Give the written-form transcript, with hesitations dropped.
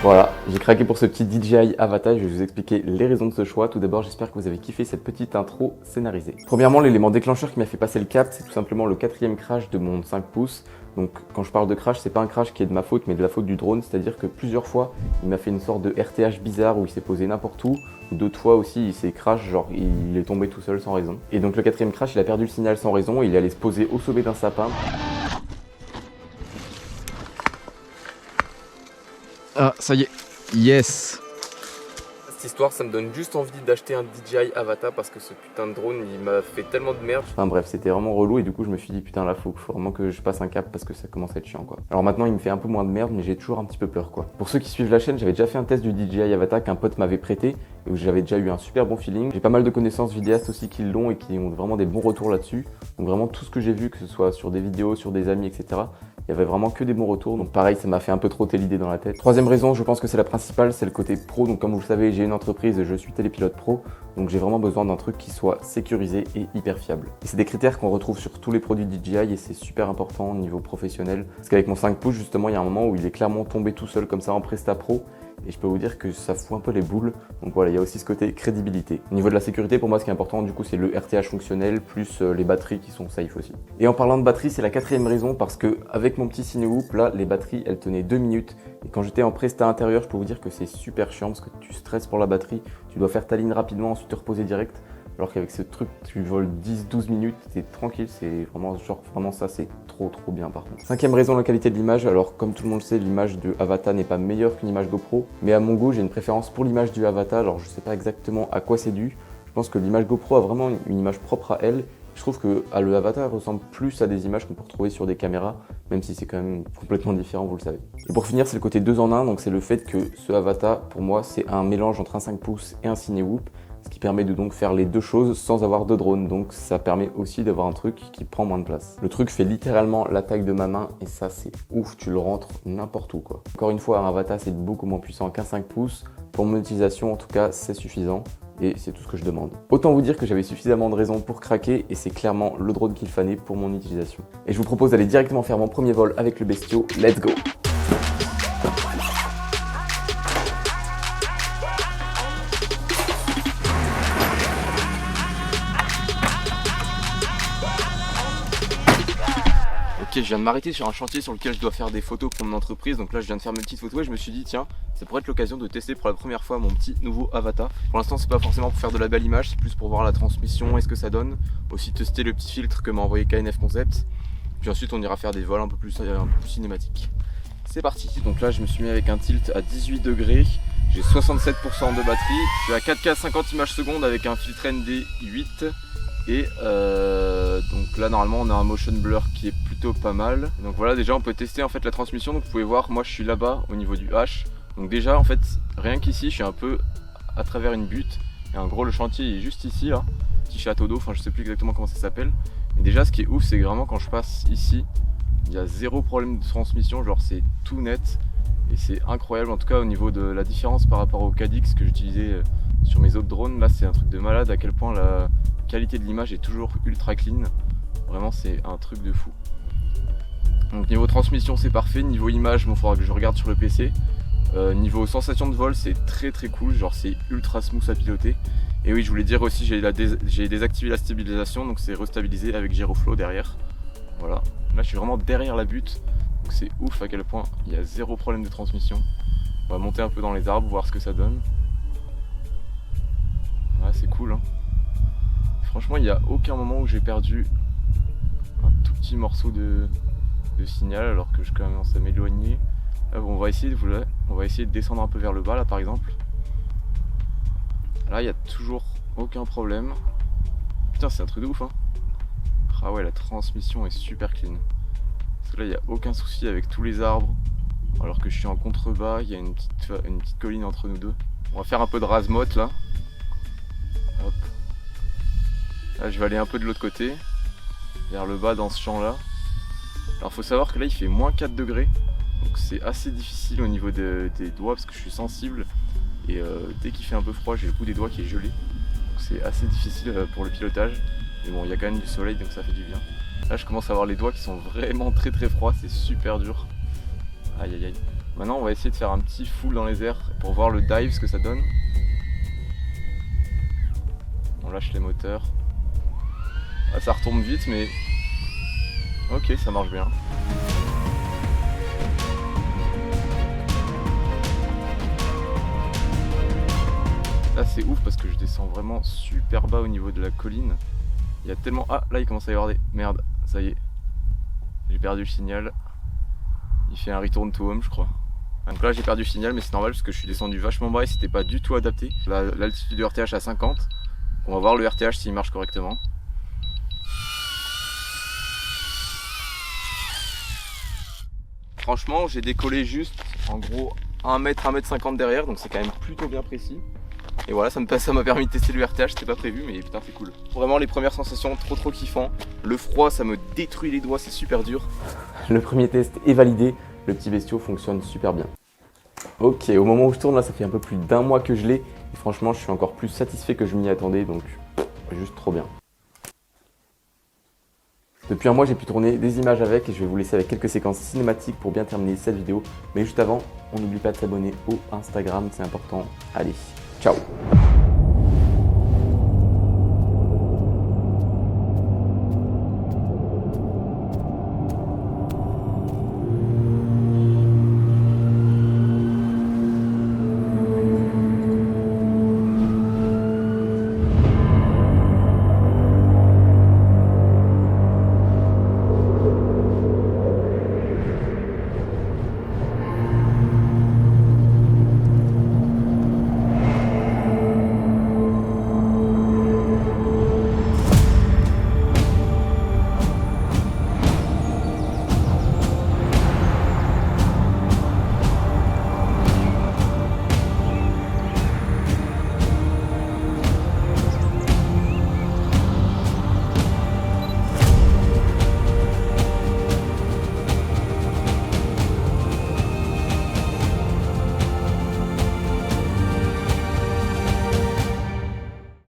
Voilà, j'ai craqué pour ce petit DJI Avata, je vais vous expliquer les raisons de ce choix. Tout d'abord, j'espère que vous avez kiffé cette petite intro scénarisée. Premièrement, l'élément déclencheur qui m'a fait passer le cap, c'est tout simplement le 4e crash de mon 5 pouces. Donc quand je parle de crash, c'est pas un crash qui est de ma faute, mais de la faute du drone, c'est-à-dire que plusieurs fois, il m'a fait une sorte de RTH bizarre où il s'est posé n'importe où, ou d'autres fois aussi, il s'est crash, genre il est tombé tout seul sans raison. Et donc le 4e crash, il a perdu le signal sans raison, et il allait se poser au sommet d'un sapin. Ah, ça y est, yes. Cette histoire, ça me donne juste envie d'acheter un DJI Avata parce que ce putain de drone, il m'a fait tellement de merde. Enfin bref, c'était vraiment relou et du coup je me suis dit putain là faut vraiment que je passe un cap parce que ça commence à être chiant quoi. Alors maintenant il me fait un peu moins de merde mais j'ai toujours un petit peu peur quoi. Pour ceux qui suivent la chaîne, j'avais déjà fait un test du DJI Avata qu'un pote m'avait prêté et où j'avais déjà eu un super bon feeling. J'ai pas mal de connaissances vidéastes aussi qui l'ont et qui ont vraiment des bons retours là-dessus. Donc vraiment tout ce que j'ai vu, que ce soit sur des vidéos, sur des amis, etc. Il y avait vraiment que des bons retours, donc pareil, ça m'a fait un peu trotter l'idée dans la tête. Troisième raison, je pense que c'est la principale, c'est le côté pro. Donc comme vous le savez, j'ai une entreprise, je suis télépilote pro, donc j'ai vraiment besoin d'un truc qui soit sécurisé et hyper fiable. Et c'est des critères qu'on retrouve sur tous les produits DJI et c'est super important au niveau professionnel. Parce qu'avec mon 5 pouces, justement, il y a un moment où il est clairement tombé tout seul comme ça en Presta Pro. Et je peux vous dire que ça fout un peu les boules. Donc voilà, il y a aussi ce côté crédibilité. Au niveau de la sécurité, pour moi, ce qui est important, du coup, c'est le RTH fonctionnel plus les batteries qui sont safe aussi. Et en parlant de batterie, c'est la 4e raison parce que avec mon petit Cinehoop, là, les batteries, elles tenaient 2 minutes. Et quand j'étais en Presta intérieur, je peux vous dire que c'est super chiant parce que tu stresses pour la batterie. Tu dois faire ta ligne rapidement, ensuite te reposer direct. Alors qu'avec ce truc, tu voles 10-12 minutes, t'es tranquille, c'est vraiment genre, vraiment ça, c'est trop bien par contre. 5e raison, la qualité de l'image. Alors comme tout le monde le sait, l'image de Avata n'est pas meilleure qu'une image GoPro, mais à mon goût, j'ai une préférence pour l'image du Avata. Alors je sais pas exactement à quoi c'est dû. Je pense que l'image GoPro a vraiment une image propre à elle. Je trouve que le Avata ressemble plus à des images qu'on peut retrouver sur des caméras, même si c'est quand même complètement différent, vous le savez. Et pour finir, c'est le côté 2 en 1, donc c'est le fait que ce Avata, pour moi, c'est un mélange entre un 5 pouces et un Cinehoop. Ce qui permet de donc faire les deux choses sans avoir de drone, donc ça permet aussi d'avoir un truc qui prend moins de place. Le truc fait littéralement la taille de ma main et ça c'est ouf, tu le rentres n'importe où quoi. Encore une fois, un Avata c'est beaucoup moins puissant qu'un 5 pouces, pour mon utilisation en tout cas c'est suffisant et c'est tout ce que je demande. Autant vous dire que j'avais suffisamment de raisons pour craquer et c'est clairement le drone qu'il fallait pour mon utilisation. Et je vous propose d'aller directement faire mon premier vol avec le Bestio, let's go! Ok, je viens de m'arrêter sur un chantier sur lequel je dois faire des photos pour mon entreprise. Donc là, je viens de faire mes petites photos et je me suis dit, tiens, ça pourrait être l'occasion de tester pour la première fois mon petit nouveau Avata. Pour l'instant, c'est pas forcément pour faire de la belle image, c'est plus pour voir la transmission et ce que ça donne. Aussi tester le petit filtre que m'a envoyé KNF Concept. Puis ensuite, on ira faire des vols un peu plus cinématiques. C'est parti. Donc là, je me suis mis avec un tilt à 18 degrés. J'ai 67% de batterie. Je suis à 4K 50 images secondes avec un filtre ND8. Et donc là normalement on a un motion blur qui est plutôt pas mal. Donc voilà, déjà on peut tester en fait la transmission. Donc vous pouvez voir, moi je suis là-bas au niveau du H. Donc déjà en fait rien qu'ici je suis un peu à travers une butte. Et en gros le chantier est juste ici là, petit château d'eau, enfin je sais plus exactement comment ça s'appelle. Et déjà ce qui est ouf c'est que vraiment quand je passe ici, il y a zéro problème de transmission, genre c'est tout net. Et c'est incroyable en tout cas au niveau de la différence par rapport au Cadix que j'utilisais sur mes autres drones. Là c'est un truc de malade à quel point la qualité de l'image est toujours ultra clean. Vraiment c'est un truc de fou. Donc niveau transmission c'est parfait, niveau image bon faudra que je regarde sur le PC. Niveau sensation de vol c'est très cool, genre c'est ultra smooth à piloter. Et oui je voulais dire aussi j'ai désactivé la stabilisation donc c'est restabilisé avec Gyroflow derrière. Voilà, là je suis vraiment derrière la butte. Donc c'est ouf à quel point il y a zéro problème de transmission. On va monter un peu dans les arbres, voir ce que ça donne. Ouais c'est cool hein. Franchement, il n'y a aucun moment où j'ai perdu un tout petit morceau de signal alors que je commence à m'éloigner. Là, on va essayer de descendre un peu vers le bas là par exemple. Là, il n'y a toujours aucun problème. Putain, c'est un truc de ouf hein. Ah ouais, la transmission est super clean. Parce que là, il n'y a aucun souci avec tous les arbres. Alors que je suis en contrebas, il y a une petite colline entre nous deux. On va faire un peu de rasemote là. Hop. Là je vais aller un peu de l'autre côté, vers le bas dans ce champ là. Alors faut savoir que là il fait moins 4 degrés, donc c'est assez difficile au niveau des doigts parce que je suis sensible. Et dès qu'il fait un peu froid j'ai le bout des doigts qui est gelé. Donc c'est assez difficile pour le pilotage. Mais bon il y a quand même du soleil donc ça fait du bien. Là je commence à avoir les doigts qui sont vraiment très froids, c'est super dur. Aïe aïe aïe. Maintenant on va essayer de faire un petit full dans les airs pour voir le dive, ce que ça donne. On lâche les moteurs. Ah, ça retombe vite mais... Ok, ça marche bien. Là c'est ouf parce que je descends vraiment super bas au niveau de la colline. Il y a tellement... Ah là il commence à y avoir des... Merde, ça y est. J'ai perdu le signal. Il fait un return to home je crois. Donc là j'ai perdu le signal mais c'est normal parce que je suis descendu vachement bas et c'était pas du tout adapté. L'altitude du RTH à 50. On va voir le RTH s'il marche correctement. Franchement j'ai décollé juste en gros 1 mètre, 1 mètre 50 derrière, donc c'est quand même plutôt bien précis. Et voilà, ça m'a permis de tester le RTH, c'était pas prévu mais putain c'est cool. Vraiment les premières sensations, trop kiffant. Le froid ça me détruit les doigts, c'est super dur. Le premier test est validé, le petit bestiau fonctionne super bien. Ok, au moment où je tourne là ça fait un peu plus d'1 mois que je l'ai. Et franchement je suis encore plus satisfait que je m'y attendais, donc juste trop bien. Depuis 1 mois, j'ai pu tourner des images avec et je vais vous laisser avec quelques séquences cinématiques pour bien terminer cette vidéo. Mais juste avant, on n'oublie pas de s'abonner au Instagram, c'est important. Allez, ciao!